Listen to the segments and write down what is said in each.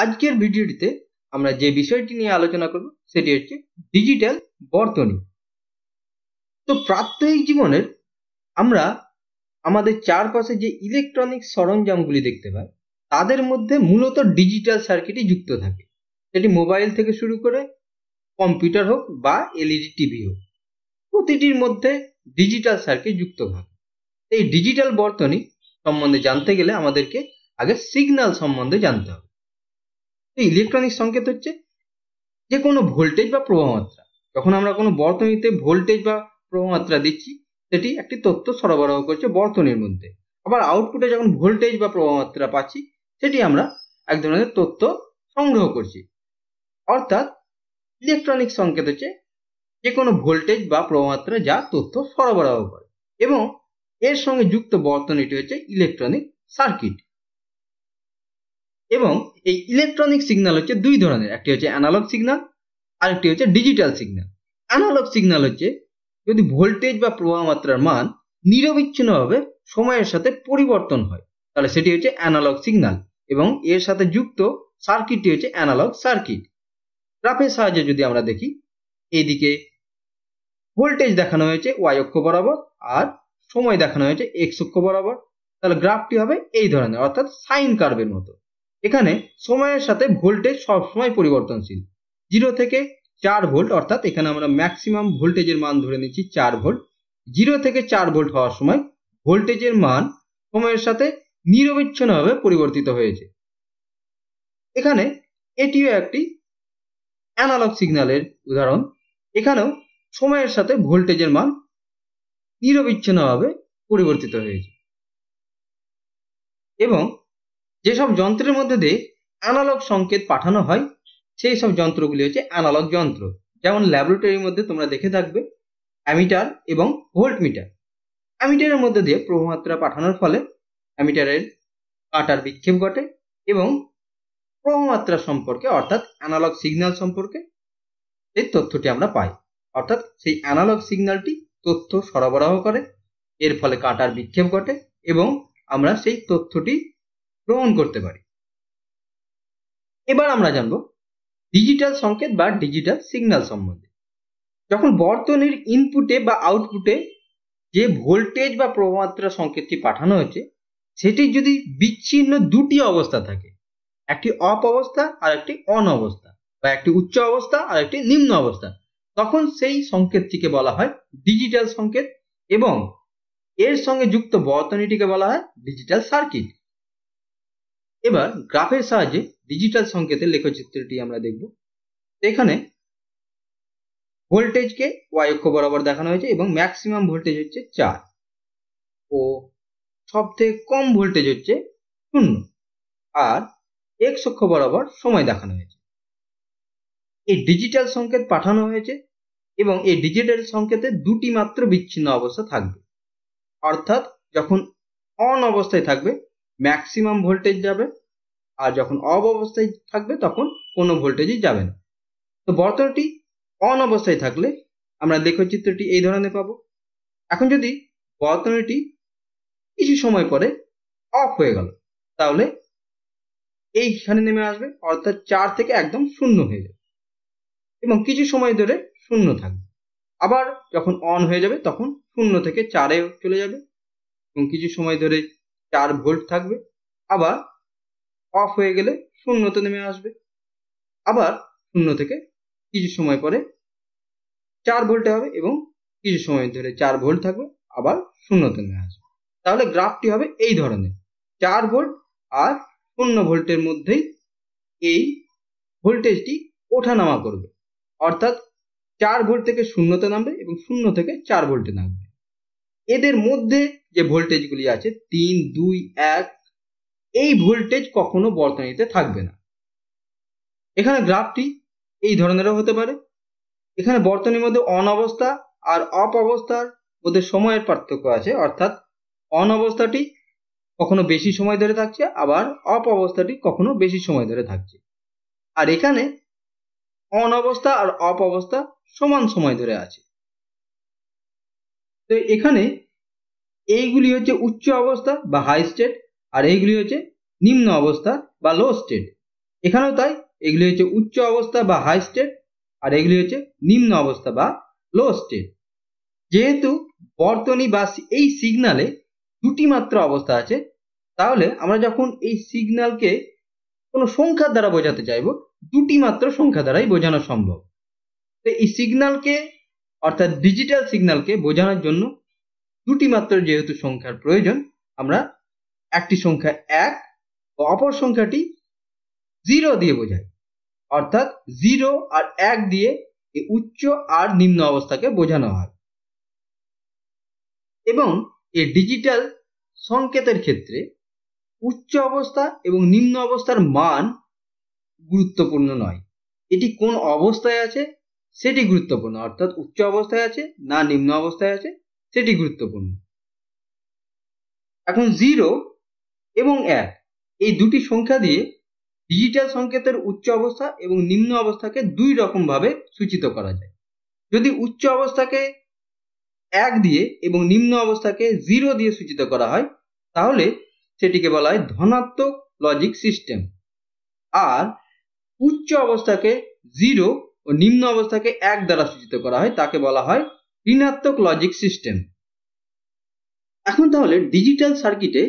আজকের ভিডিওটিতে আমরা যে বিষয়টি নিয়ে আলোচনা করব সেটি হচ্ছে ডিজিটাল বর্তনী। তো প্রাত্যহিক জীবনের আমরা আমাদের চারপাশে যে ইলেকট্রনিক সরঞ্জামগুলি দেখতে পাই তাদের মধ্যে মূলত ডিজিটাল সার্কিটই যুক্ত থাকে। সেটি মোবাইল থেকে শুরু করে কম্পিউটার হোক বা এলইডি টিভি হোক, প্রতিটির মধ্যে ডিজিটাল সার্কিট যুক্ত থাকে। এই ডিজিটাল বর্তনী সম্বন্ধে জানতে গেলে আমাদেরকে আগে সিগন্যাল সম্বন্ধে জানতে হবে। ইলেকট্রনিক সংকেত হচ্ছে যে কোনো ভোল্টেজ বা প্রবাহমাত্রা। যখন আমরা কোনো বর্তনীতে ভোল্টেজ বা প্রবাহমাত্রা দিচ্ছি সেটি একটি তথ্য সরবরাহ করছে বর্তনীর মধ্যে। আবার আউটপুটে যখন ভোল্টেজ বা প্রবাহমাত্রা পাচ্ছি সেটি আমরা এক ধরনের তথ্য সংগ্রহ করছি। অর্থাৎ ইলেকট্রনিক সংকেত হচ্ছে যে কোনো ভোল্টেজ বা প্রবাহমাত্রা যা তথ্য সরবরাহ করে, এবং এর সঙ্গে যুক্ত বর্তনীটি হচ্ছে ইলেকট্রনিক সার্কিট। এবং এই ইলেকট্রনিক সিগন্যাল হচ্ছে দুই ধরনের, একটি হচ্ছে অ্যানালগ সিগন্যাল আর একটি হচ্ছে ডিজিটাল সিগন্যাল। অ্যানালগ সিগন্যাল হচ্ছে যদি ভোল্টেজ বা প্রবাহমাত্রার মান নিরবিচ্ছিন্নভাবে সময়ের সাথে পরিবর্তন হয় তাহলে সেটি হচ্ছে অ্যানালগ সিগন্যাল, এবং এর সাথে যুক্ত সার্কিটটি হচ্ছে অ্যানালগ সার্কিট। গ্রাফের সাহায্যে যদি আমরা দেখি, এইদিকে ভোল্টেজ দেখানো হয়েছে ওয়াই অক্ষ বরাবর আর সময় দেখানো হয়েছে এক্স অক্ষ বরাবর, তাহলে গ্রাফটি হবে এই ধরনের, অর্থাৎ সাইন কার্ভের মতো। এখানে সময়ের সাথে ভোল্টেজ সবসময় পরিবর্তনশীল, 0 থেকে 4 ভোল্ট, অর্থাৎ এখানে আমরা ম্যাক্সিমাম ভোল্টেজের মান ধরে নিচ্ছি 4 ভোল্ট। 0 থেকে 4 ভোল্ট হওয়ার সময় ভোল্টেজের মান সময়ের সাথে নিরবিচ্ছিন্নভাবে পরিবর্তিত হয়েছে। এখানে এটিও একটি অ্যানালগ সিগন্যালের উদাহরণ। এখানেও সময়ের সাথে ভোল্টেজের মান নিরবিচ্ছিন্নভাবে পরিবর্তিত হয়েছে। এবং যেসব যন্ত্রের মধ্যে দিয়ে অ্যানালগ সংকেত পাঠানো হয় সেই সব যন্ত্রগুলি হচ্ছে অ্যানালগ যন্ত্র। যেমন ল্যাবরেটরির মধ্যে তোমরা দেখে থাকবে অ্যামিটার এবং ভোল্টমিটার। অ্যামিটারের মধ্যে দিয়ে প্রবাহমাত্রা পাঠানোর ফলে অ্যামিটারের কাঁটার বিক্ষেপ ঘটে এবং প্রবাহমাত্রা সম্পর্কে, অর্থাৎ অ্যানালগ সিগন্যাল সম্পর্কে এই তথ্যটি আমরা পাই। অর্থাৎ সেই অ্যানালগ সিগন্যালটি তথ্য সরবরাহ করে, এর ফলে কাঁটার বিক্ষেপ ঘটে এবং আমরা সেই তথ্যটি গ্রহণ করতে পারি। এবার আমরা জানব ডিজিটাল সংকেত বা ডিজিটাল সিগন্যাল সম্বন্ধে। যখন বর্তনীর ইনপুটে বা আউটপুটে যে ভোল্টেজ বা প্রবাহমাত্রা সংকেতটি পাঠানো হচ্ছে সেটির যদি বিচ্ছিন্ন দুটি অবস্থা থাকে, একটি অফ অবস্থা আর একটি অন অবস্থা, বা একটি উচ্চ অবস্থা আর একটি নিম্ন অবস্থা, তখন সেই সংকেতটিকে বলা হয় ডিজিটাল সংকেত, এবং এর সঙ্গে যুক্ত বর্তনীটিকে বলা হয় ডিজিটাল সার্কিট। এবার গ্রাফের সাহায্যে ডিজিটাল সংকেতের লেখচিত্রটি আমরা দেখব। এখানে ভোল্টেজকে ওয়াই অক্ষ বরাবর দেখানো হয়েছে এবং ম্যাক্সিমাম ভোল্টেজ হচ্ছে 4 ও সব থেকে কম ভোল্টেজ হচ্ছে 0, আর এক্স অক্ষ বরাবর সময় দেখানো হয়েছে। এই ডিজিটাল সংকেত পাঠানো হয়েছে এবং এই ডিজিটাল সংকেতে দুটি মাত্র বিচ্ছিন্ন অবস্থা থাকবে, অর্থাৎ যখন অন অবস্থায় থাকবে ম্যাক্সিমাম ভোল্টেজ যাবে, আর যখন অফ অবস্থায় থাকবে তখন কোনো ভোল্টেজই যাবে না। তো বর্তনীটি অন অবস্থায় থাকলে আমরা লেখচিত্রটি এই ধরনের পাবো। এখন যদি বর্তনীটি কিছু সময় পরে অফ হয়ে গেল তাহলে এইখানে নেমে আসবে, অর্থাৎ 4 থেকে একদম শূন্য হয়ে যাবে এবং কিছু সময় ধরে শূন্য থাকবে। আবার যখন অন হয়ে যাবে তখন 0 থেকে 4-এ চলে যাবে এবং কিছু সময় ধরে 4 ভোল্ট থাকবে। আবার অফ হয়ে গেলে শূন্যতে নেমে আসবে, আবার 0 থেকে কিছু সময় পরে 4 ভোল্টে হবে এবং কিছু সময় ধরে 4 ভোল্ট থাকবে, আবার শূন্যতে নেমে আসবে। তাহলে গ্রাফটি হবে এই ধরনের, 4 ভোল্ট আর 0 ভোল্টের মধ্যেই এই ভোল্টেজটি ওঠানামা করবে, অর্থাৎ 4 ভোল্ট থেকে শূন্যতে নামবে এবং 0 থেকে 4 ভোল্টে নামবে। এদের মধ্যে যে ভোল্টেজগুলি আছে 3, 2, 1, এই ভোল্টেজ কখনো বর্তনীতে থাকবে না। এখানে গ্রাফটি এই ধরনেরও হতে পারে। এখানে বর্তনীর মধ্যে অন অবস্থা আর অফ অবস্থার মধ্যে সময়ের পার্থক্য আছে, অর্থাৎ অন অবস্থাটি কখনো বেশি সময় ধরে থাকছে, আবার অফ অবস্থাটি কখনো বেশি সময় ধরে থাকছে। আর এখানে অন অবস্থা আর অফ অবস্থা সমান সময় ধরে আছে। তো এখানে এইগুলি হচ্ছে উচ্চ অবস্থা বা হাই স্টেট, আর এইগুলি হচ্ছে নিম্ন অবস্থা বা লো স্টেট। এখানেও তাই, এগুলি হচ্ছে উচ্চ অবস্থা বা হাই স্টেট, আর এগুলি হচ্ছে নিম্ন অবস্থা বা লো স্টেট। যেহেতু বর্তনী বা এই সিগনালে দুটি মাত্র অবস্থা আছে, তাহলে আমরা যখন এই সিগন্যালকে কোনো সংখ্যার দ্বারা বোঝাতে চাইব, দুটি মাত্র সংখ্যা দ্বারাই বোঝানো সম্ভব। তো এই সিগন্যালকে অর্থাৎ ডিজিটাল সিগন্যালকে বোঝানোর জন্য দুটি মাত্র যেহেতু সংখ্যার প্রয়োজন, আমরা একটি সংখ্যা 1 ও অপর সংখ্যাটি 0 দিয়ে বোঝাই। অর্থাৎ 0 আর 1 দিয়ে এই উচ্চ আর নিম্ন অবস্থাকে বোঝানো হয়। এবং এই ডিজিটাল সংকেতের ক্ষেত্রে উচ্চ অবস্থা এবং নিম্ন অবস্থার মান গুরুত্বপূর্ণ নয়, এটি কোন অবস্থায় আছে সেটি গুরুত্বপূর্ণ। অর্থাৎ উচ্চ অবস্থায় আছে না নিম্ন অবস্থায় আছে সেটি গুরুত্বপূর্ণ। এখন 0 এবং 1 এই দুটি সংখ্যা দিয়ে ডিজিটাল সংকেতের উচ্চ অবস্থা এবং নিম্ন অবস্থাকে দুই রকম ভাবে সূচিত করা যায়। যদি উচ্চ অবস্থাকে 1 দিয়ে এবং নিম্ন অবস্থাকে 0 দিয়ে সূচিত করা হয়, তাহলে সেটিকে বলা হয় ধনাত্মক লজিক সিস্টেম। আর উচ্চ অবস্থাকে 0 ও নিম্ন অবস্থাকে 1 দ্বারা সূচিত করা হয়, তাকে বলা হয় ঋণাত্মক লজিক সিস্টেম। এখন তাহলে ডিজিটাল সার্কিটে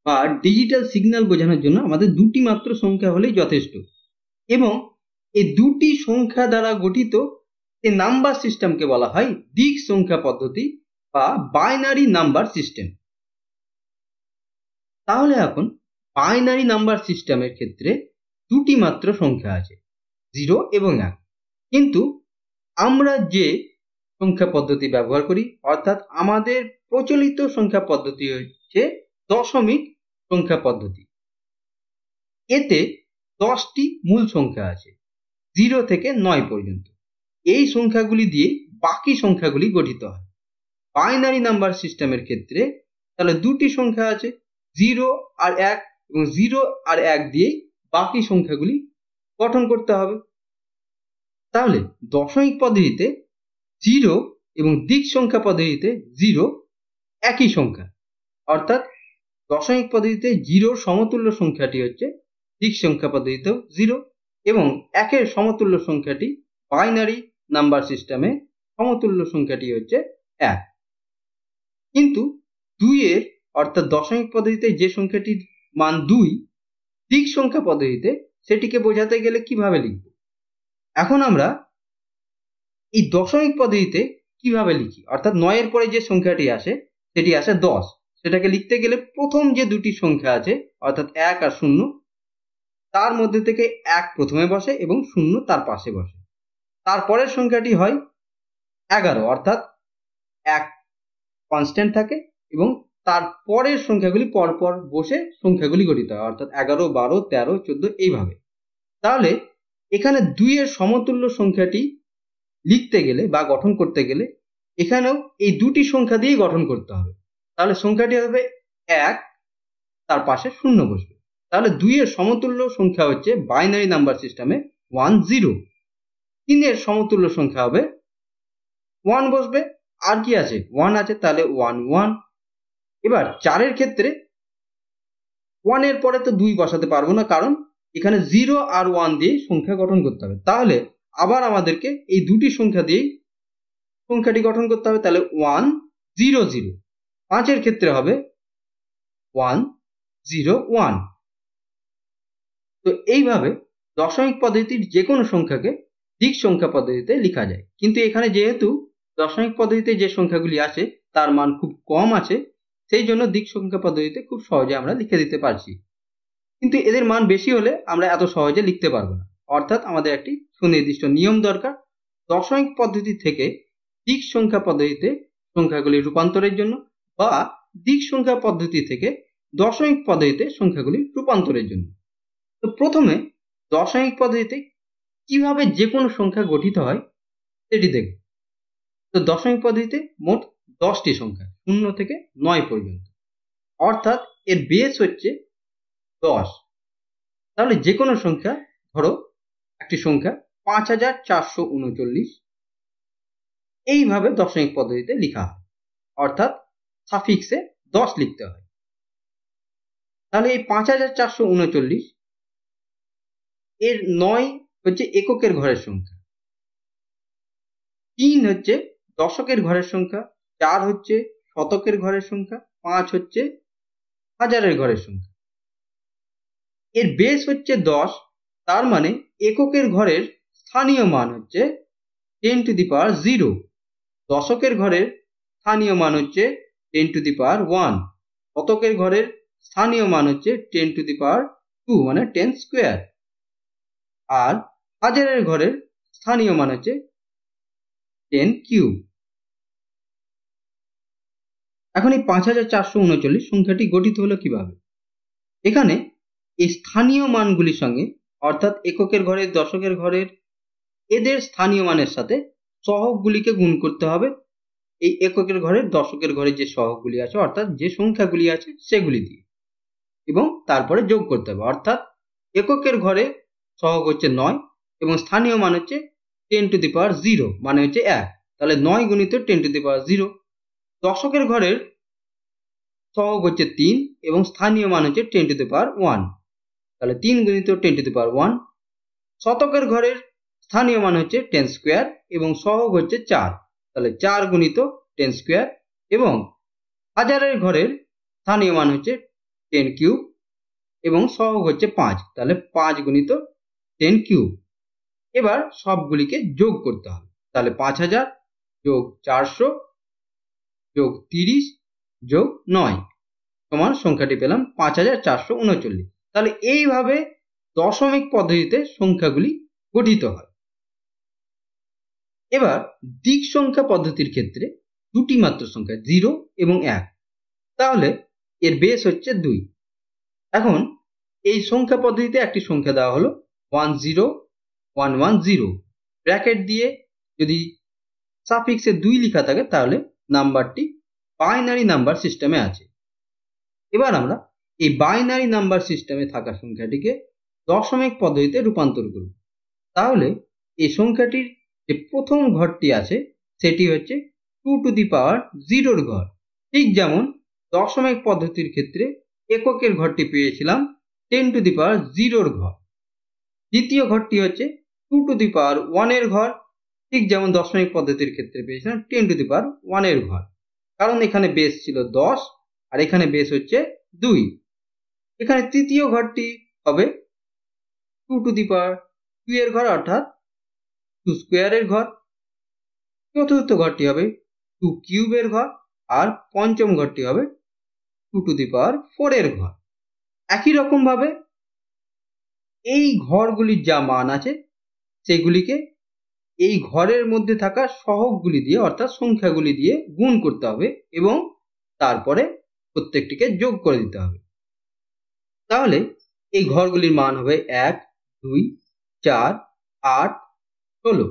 বা ডিজিটাল সিগন্যাল বোঝানোর জন্য আমাদের দুটি মাত্র সংখ্যা হলেই যথেষ্ট, এবং এই দুটি সংখ্যা দ্বারা গঠিত এই নাম্বার সিস্টেমকে বলা হয় দিক সংখ্যা পদ্ধতি বা বাইনারি নাম্বার সিস্টেম। তাহলে এখন বাইনারি নাম্বার সিস্টেমের ক্ষেত্রে দুটি মাত্র সংখ্যা আছে, 0 এবং 1। কিন্তু আমরা যে সংখ্যা পদ্ধতি ব্যবহার করি, অর্থাৎ আমাদের প্রচলিত সংখ্যা পদ্ধতি হচ্ছে দশমিক সংখ্যা পদ্ধতি। এতে 10টি মূল সংখ্যা আছে 0 থেকে 9 পর্যন্ত। এই সংখ্যাগুলি দিয়ে বাকি সংখ্যাগুলি গঠিত হয়। বাইনারি নাম্বার সিস্টেমের ক্ষেত্রে তাহলে দুটি সংখ্যা আছে 0 আর 1, এবং 0 আর 1 দিয়ে বাকি সংখ্যাগুলি গঠন করতে হবে। তাহলে দশমিক পদ্ধতিতে 0 এবং দিক সংখ্যা পদ্ধতিতে 0 একই সংখ্যা, অর্থাৎ দশমিক পদ্ধতিতে 0 সমতুল্য সংখ্যাটি হচ্ছে দিক সংখ্যা পদ্ধতিতেও 0, এবং 1 সমতুল্য সংখ্যাটি বাইনারি নাম্বার সিস্টেমে সমতুল্য সংখ্যাটি হচ্ছে 1। কিন্তু 2 অর্থাৎ দশমিক পদ্ধতিতে যে সংখ্যাটির মান 2, দিক সংখ্যা পদ্ধতিতে সেটিকে বোঝাতে গেলে কিভাবে লিখব? এখন আমরা এই দশমিক পদ্ধতিতে কিভাবে লিখি, অর্থাৎ 9 পরে যে সংখ্যাটি আসে সেটি আসে 10। সেটাকে লিখতে গেলে প্রথম যে দুটি সংখ্যা আছে অর্থাৎ 1 আর 0, তার মধ্যে থেকে 1 প্রথমে বসে এবং 0 তার পাশে বসে। তারপরের সংখ্যাটি হয় 11, অর্থাৎ 1 কনস্ট্যান্ট থাকে এবং তারপরের সংখ্যাগুলি পরপর বসে সংখ্যাগুলি গঠিত হয়, অর্থাৎ 11, 12, 13, 14 এইভাবে। তাহলে এখানে 2 এর সমতুল্য সংখ্যাটি লিখতে গেলে বা গঠন করতে গেলে এখানেও এই দুটি সংখ্যা দিয়েই গঠন করতে হবে। তাহলে সংখ্যাটি হবে 1, তার পাশে 0 বসবে। তাহলে 2 এর সমতুল্য সংখ্যা হচ্ছে বাইনারি নাম্বার সিস্টেমে 1, 0। 3 এর সমতুল্য সংখ্যা হবে 1 বসবে, আর কি আছে 1 আছে, তাহলে 1, 1। এবার 4 এর ক্ষেত্রে 1 এর পরে তো 2 বসাতে পারবো না, কারণ এখানে 0 আর 1 দিয়ে সংখ্যা গঠন করতে হবে। তাহলে আবার আমাদেরকে এই দুটি সংখ্যা দিয়েই সংখ্যাটি গঠন করতে হবে। তাহলে 1, 0, 0। 5 এর ক্ষেত্রে হবে 1, 0, 1। তো এইভাবে দশমিক পদ্ধতির যে কোনো সংখ্যাকে দিক সংখ্যা পদ্ধতিতে লেখা যায়। কিন্তু এখানে যেহেতু দশমিক পদ্ধতিতে যে সংখ্যাগুলি আছে তার মান খুব কম আছে, সেই জন্য দিক সংখ্যা পদ্ধতিতে খুব সহজে আমরা লিখে দিতে পারছি। কিন্তু এদের মান বেশি হলে আমরা এত সহজে লিখতে পারবো না, অর্থাৎ আমাদের একটি সুনির্দিষ্ট নিয়ম দরকার দশমিক পদ্ধতি থেকে দিক সংখ্যা পদ্ধতিতে সংখ্যাগুলি রূপান্তরের জন্য, বা দিক সংখ্যা পদ্ধতি থেকে দশমিক পদ্ধতিতে সংখ্যাগুলি রূপান্তরের জন্য। তো প্রথমে দশমিক পদ্ধতিতে কিভাবে যে কোনো সংখ্যা গঠিত হয় সেটি দেখব। তো দশমিক পদ্ধতিতে মোট 10টি সংখ্যা 0 থেকে 9 পর্যন্ত, অর্থাৎ এর বেস হচ্ছে 10। তাহলে যে কোনো সংখ্যা, ধরো একটি সংখ্যা 5439, এইভাবে দশমিক পদ্ধতিতে লেখা হয়, অর্থাৎ সাফিক্সে 10 লিখতে হয়। তাহলে এই 5439 এর 9 হচ্ছে এককের ঘরের সংখ্যা, 3 হচ্ছে দশকের ঘরের সংখ্যা, 4 হচ্ছে শতকের ঘরের সংখ্যা, 5 হচ্ছে হাজারের ঘরের সংখ্যা। এর বেস হচ্ছে 10, তার মানে এককের ঘরের স্থানীয় মান হচ্ছে 10 to the power 0, দশকের ঘরের স্থানীয় মান হচ্ছে 10 to the power 1, শতকের ঘরের স্থানীয় মান হচ্ছে 10 to the power 2 মানে 10 স্কোয়ার, আর হাজারের ঘরের স্থানীয় মান হচ্ছে 10 কিউব। এখন এই 5439 সংখ্যাটি গঠিত হলো কিভাবে? এখানে এই স্থানীয় মানগুলির সঙ্গে অর্থাৎ এককের ঘরের, দশকের ঘরের এদের স্থানীয় মানের সাথে সহগগুলিকে গুণ করতে হবে এই এককের ঘরের, দশকের ঘরের যে সহগগুলি আছে অর্থাৎ যে সংখ্যাগুলি আছে সেগুলি দিয়ে, এবং তারপরে যোগ করতে হবে। অর্থাৎ এককের ঘরে সহগ হচ্ছে 9 এবং স্থানীয় মান হচ্ছে 10 to the power 0 মানে হচ্ছে 1, তাহলে 9 গুণিত 10 to the power 0। দশকের ঘরের সহগ হচ্ছে 3 এবং স্থানীয় মান হচ্ছে 10 to the power 1, তাহলে 3 গুণিত 10 to the power 1। শতকের ঘরের স্থানীয় মান হচ্ছে 10 স্কোয়ার এবং সহগ হচ্ছে 4, তাহলে 4 গুণিত 10 স্কোয়ার, এবং হাজারের ঘরের স্থানীয় মান হচ্ছে 10 কিউব এবং সহগ হচ্ছে 5, তাহলে 5 গুণিত 10 কিউব। এবার সবগুলিকে যোগ করতে হবে, তাহলে 5000 যোগ 400 যোগ 30 যোগ 9 সমান সংখ্যাটি পেলাম 5439। তাহলে এইভাবে দশমিক পদ্ধতিতে সংখ্যাগুলি গঠিত হয়। এবার দিক সংখ্যা পদ্ধতির ক্ষেত্রে দুটি মাত্র সংখ্যা 0 এবং 1, তাহলে এর বেস হচ্ছে 2। এখন এই সংখ্যা পদ্ধতিতে একটি সংখ্যা দেওয়া হলো 10110, ব্র্যাকেট দিয়ে যদি সাফিক্সে 2 লেখা থাকে তাহলে নাম্বারটি বাইনারি নাম্বার সিস্টেমে আছে। এবার আমরা এই বাইনারি নাম্বার সিস্টেমে থাকা সংখ্যাটিকে দশমিক পদ্ধতিতে রূপান্তর করব। তাহলে এই সংখ্যাটির যে প্রথম ঘরটি আছে সেটি হচ্ছে 2 to the power 0 ঘর, ঠিক যেমন দশমিক পদ্ধতির ক্ষেত্রে এককের ঘরটি পেয়েছিলাম 10 to the power 0 ঘর। দ্বিতীয় ঘরটি হচ্ছে 2 to the power 1 ঘর, ঠিক যেমন দশমিক পদ্ধতির ক্ষেত্রে পেয়েছিলাম 10 to the power 1 ঘর, কারণ এখানে বেস ছিল 10 আর এখানে বেস হচ্ছে 2। এখানে তৃতীয় ঘরটি হবে 2 to the power 2 ঘর অর্থাৎ 2 স্কোয়ারের ঘর। চতুর্থ ঘরটি হবে 2 কিউবের ঘর, আর পঞ্চম ঘরটি হবে 2 to the power 4 ঘর। একই রকম ভাবে এই ঘরগুলির যা মান আছে সেগুলিকে এই ঘরের মধ্যে থাকা সহগগুলি দিয়ে অর্থাৎ সংখ্যাগুলি দিয়ে গুণ করতে হবে এবং তারপরে প্রত্যেকটিকে যোগ করে দিতে হবে। তাহলে এই ঘরগুলির মান হবে 1, 2, 4, 8, 16।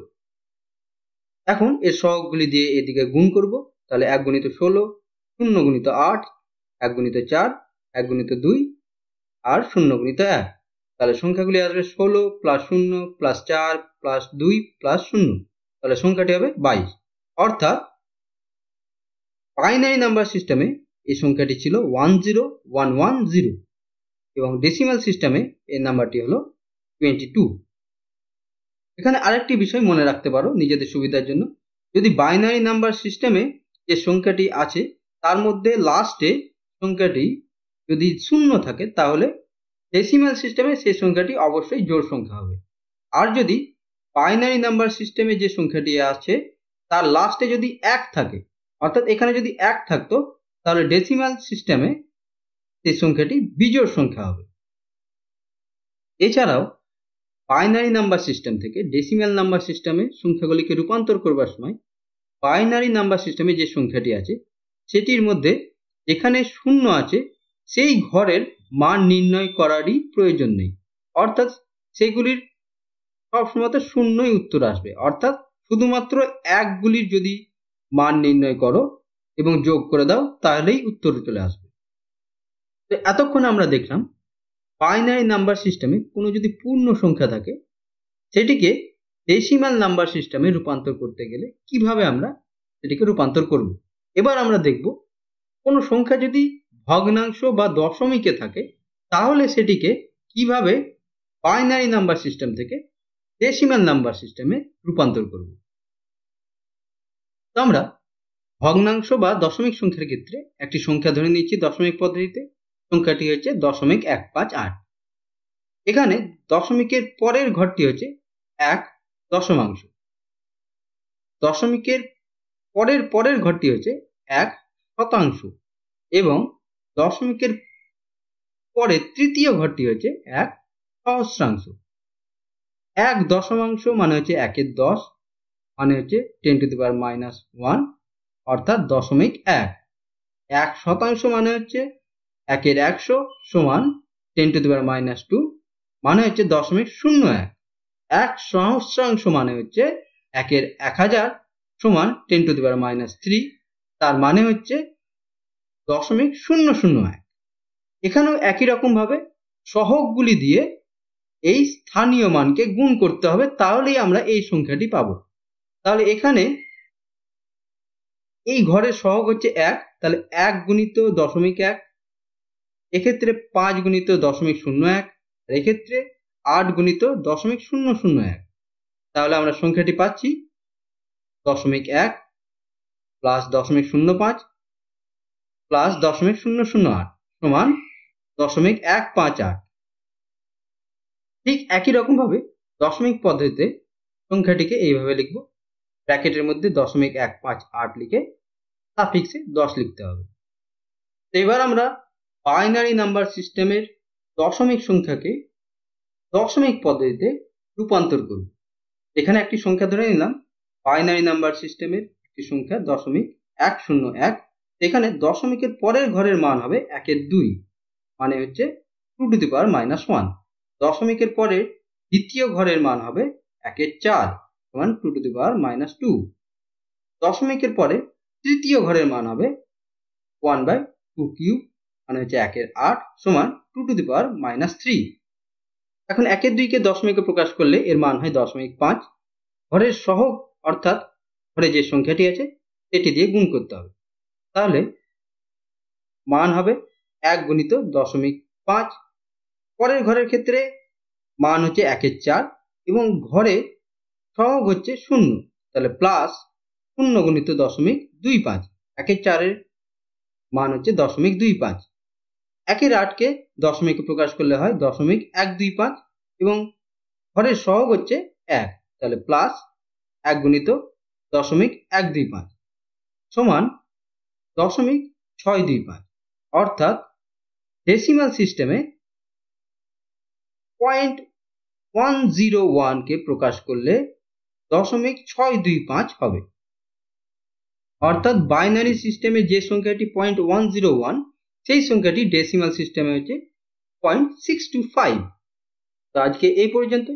এখন এর সহগগুলি দিয়ে এদিকে গুণ করব, তাহলে 1 গুণিত 16, 0 গুণিত 8, 1 গুণিত 4, 1 গুণিত 2 আর 0 গুণিত 1, তাহলে সংখ্যাগুলি আসবে 16 প্লাস 0 প্লাস 4 প্লাস 2 প্লাস 0, তাহলে সংখ্যাটি হবে 22। অর্থাৎ বাইনারি নাম্বার সিস্টেমে এই সংখ্যাটি ছিল 10110 এবং ডেসিমাল সিস্টেমে এই নাম্বারটি হলো 22। এখানে আরেকটি বিষয় মনে রাখতে পারো নিজেদের সুবিধার জন্য, যদি বাইনারি নাম্বার সিস্টেমে যে সংখ্যাটি আছে তার মধ্যে লাস্টে সংখ্যাটি যদি 0 থাকে তাহলে ডেসিমাল সিস্টেমে সেই সংখ্যাটি অবশ্যই জোড় সংখ্যা হবে। আর যদি বাইনারি নাম্বার সিস্টেমে যে সংখ্যাটি আছে তার লাস্টে যদি 1 থাকে, অর্থাৎ এখানে যদি 1 থাকতো তাহলে ডেসিমাল সিস্টেমে সেই সংখ্যাটি বিজোড় সংখ্যা হবে। এছাড়াও বাইনারি নাম্বার সিস্টেম থেকে ডেসিমাল নাম্বার সিস্টেমে সংখ্যাগুলিকে রূপান্তর করবার সময় বাইনারি নাম্বার সিস্টেমে যে সংখ্যাটি আছে সেটির মধ্যে যেখানে 0 আছে সেই ঘরের মান নির্ণয় করারই প্রয়োজন নেই, অর্থাৎ সেগুলির সবসময় 0ই উত্তর আসবে। অর্থাৎ শুধুমাত্র 1গুলির যদি মান নির্ণয় করো এবং যোগ করে দাও তাহলেই উত্তর চলে আসবে। তো এতক্ষণ আমরা দেখলাম বাইনারি নাম্বার সিস্টেমে কোনো যদি পূর্ণ সংখ্যা থাকে সেটিকে ডেসিমাল নাম্বার সিস্টেমে রূপান্তর করতে গেলে কিভাবে আমরা সেটিকে রূপান্তর করব। এবার আমরা দেখব কোনো সংখ্যা যদি ভগ্নাংশ বা দশমিকে থাকে তাহলে সেটিকে কিভাবে বাইনারি নাম্বার সিস্টেম থেকে ডেসিমাল নাম্বার সিস্টেমে রূপান্তর করব। তো আমরা ভগ্নাংশ বা দশমিক সংখ্যার ক্ষেত্রে একটি সংখ্যা ধরে নিচ্ছি দশমিক পদ্ধতিতে। সংখ্যাটি হচ্ছে 0.158। এখানে দশমিকের পরের ঘরটি হচ্ছে 1 দশমাংশ, দশমিকের পরের পরের ঘরটি হচ্ছে 1 শতাংশ এবং দশমিকের পরে তৃতীয় ঘরটি হচ্ছে 1 সহস্রাংশ। 1 দশমাংশ মানে হচ্ছে 1 10, মানে হচ্ছে 10⁻⁻1 অর্থাৎ 0.1। 1 শতাংশ মানে হচ্ছে 1 100 সমান 10⁻⁻2 মানে হচ্ছে 0.01। 1 সহস্রাংশ মানে হচ্ছে 1 1000 সমান 10⁻³ তার মানে হচ্ছে 0.001। এখানেও একই রকম ভাবে সহগগুলি দিয়ে এই স্থানীয় মানকে গুণ করতে হবে, তাহলেই আমরা এই সংখ্যাটি পাবো। তাহলে এখানে এই ঘরের সহগ হচ্ছে 1, তাহলে 1 গুণিত 0.1, এক্ষেত্রে 5 গুণিত 0.01, এক্ষেত্রে 8 গুণিত 0.001। তাহলে আমরা সংখ্যাটি পাচ্ছি 0.1 প্লাস 0.05 প্লাস 0.008 সমান 0.158। ঠিক একই রকম ভাবে দশমিক পদ্ধতিতে সংখ্যাটিকে এইভাবে লিখব, ব্র্যাকেটের মধ্যে 0.158 লিখে সাফিক্সে 10 লিখতে হবে। তো এবার আমরা বাইনারি নাম্বার সিস্টেমের দশমিক সংখ্যাকে দশমিক পদ্ধতিতে রূপান্তর করব। এখানে একটি সংখ্যা ধরে নিলাম, বাইনারি নাম্বার সিস্টেমের একটি সংখ্যা 0.101। এখানে দশমিকের পরের ঘরের মান হবে 1/2, মানে হচ্ছে 2⁻⁻1। দশমিকের পরে দ্বিতীয় ঘরের মান হবে 1/4 সমান 2⁻⁻2। দশমিকের পরে তৃতীয় ঘরের মান হবে 1/2³ মানে হচ্ছে 1/8 সমান 2⁻³ এখন 1/2 কে দশমিকে প্রকাশ করলে এর মান হয় 0.5। ঘরের সহগ অর্থাৎ ঘরে যে সংখ্যাটি আছে সেটি দিয়ে গুণ করতে হবে। তাহলে মান হবে 1 গুণিত 0.5। পরের ঘরের ক্ষেত্রে মান হচ্ছে 1/4 এবং ঘরে সহগ হচ্ছে 0, তাহলে প্লাস 0 গুণিত 0.25। 1/4 এর মান হচ্ছে 0.25। 1/8 কে দশমিকে প্রকাশ করলে হয় 0.125 এবং ঘরের সহগ হচ্ছে 1, তাহলে প্লাস 1 গুণিত 0.125 সমান 0.625। অর্থাৎ ডেসিমাল সিস্টেমে 0.101 কে প্রকাশ করলে 0.625 হবে। অর্থাৎ বাইনারি সিস্টেমে যে সংখ্যাটি 0.101 সেই সংখ্যাটি ডেসিমাল সিস্টেমে হচ্ছে 0.625। তো আজকে এই পর্যন্ত।